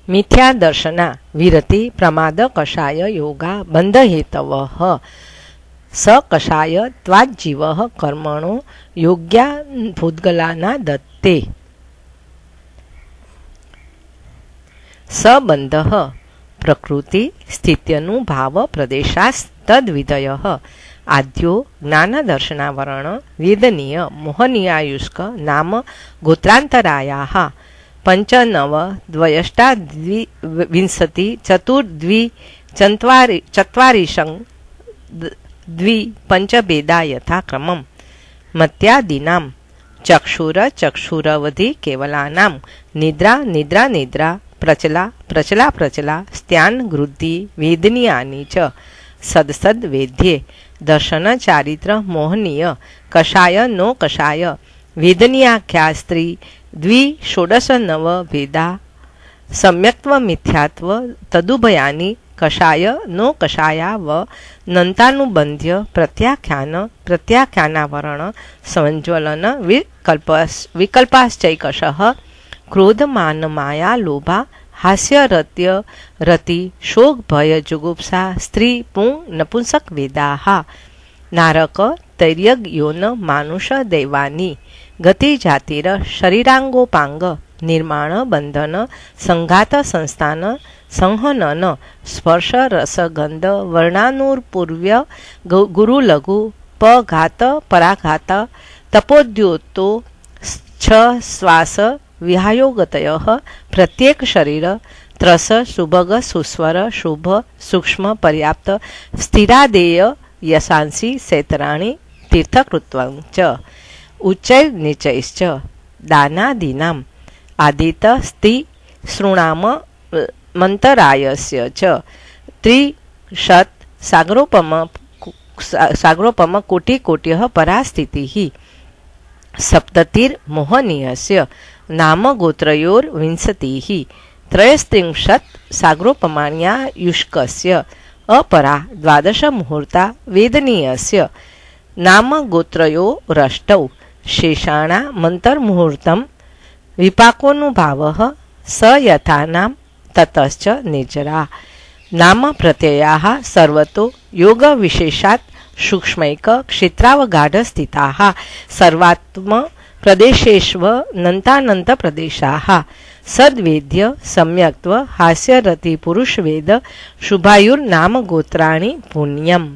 मिथ्या दर्शना विरति प्रमाद कषाय योगा बंध हेतवः स कषाय त्वाज्जीवः कर्मणो योग्या भूतगलाना दत्ते सबंधः प्रकृति स्थित्यनुभाव प्रदेशास्तद्विधयः आद्यो ज्ञानदर्शनावरण वेदनीय मोहनीयायुष्क नाम गोत्रांतरायाः पंचनव द्वयष्टाद्विंशति चतुर्द्विचत्वारिशं द्वि पंचभेदा यथाक्रमम् मत्यादीनां चक्षुर चक्षुरवधि केवलानां निद्रा निद्रा निद्रा प्रचला प्रचला प्रचला स्त्यान गृद्धि वेदनीयानि च सदसद वेद्ये दर्शन चारित्र मोहनीय कषाय नो कषाय वेदनीयाख्या स्त्री द्वि षोडश नव भेदा सम्यक्त्व मिथ्यात्व तदुभयानि कषाय नो कषाया व नंतानुबंध्य प्रत्याख्यानावरण संज्वलन विकल्पाश्चैकशः क्रोध मान माया लोभा हास्य रत्य रति शोक भय जुगुप्सा स्त्री पुंग नपुंसक वेदाः नारक तैर्यग योन मानुष दैवानी गति जातिर शरीरांगोपांग निर्माण बंधन संघात संस्थान संहनन स्पर्श रसगंध वर्णानुपूर्व्य गुरु लघु पघात पराघात तपोद्योतो छ श्वास विहायोगतयः प्रत्येक शरीर त्रस सुभग सुस्वर शुभ सूक्ष्म पर्याप्त स्थिरादेय यशांसी सैतराणि तीर्थकृत्वञ्च उच्चैः नीचैश्च दानादीनाम् आदितस्ति सृणाम मंतरायस्य च त्रिशत् सागरोपम कोटिकोट्यः परास्थितिः सप्ततिर्मोहनीयस्य नाम गोत्रयोर्विंशतिः त्रयस्त्रिंशत् सागरोपमान्यायुष्कस्य अपरा 12 मुहूर्ता वेदनीयस्य नाम गोत्रयोरष्टौ शेषाणा मन्तर्मुहूर्तं विपाकोनुभावः स यथानां ततश्च निर्जरा नाम प्रत्ययाः सर्वतो योग विशेषात् सूक्ष्मैक क्षेत्रावगाढ स्थिताः सर्वात्म प्रदेशेष्व नन्तानन्त प्रदेशाः सद्वेद्य सम्यक्त्व हास्यरति पुरुषवेद शुभायुर्नाम गोत्राणि पुण्यम्।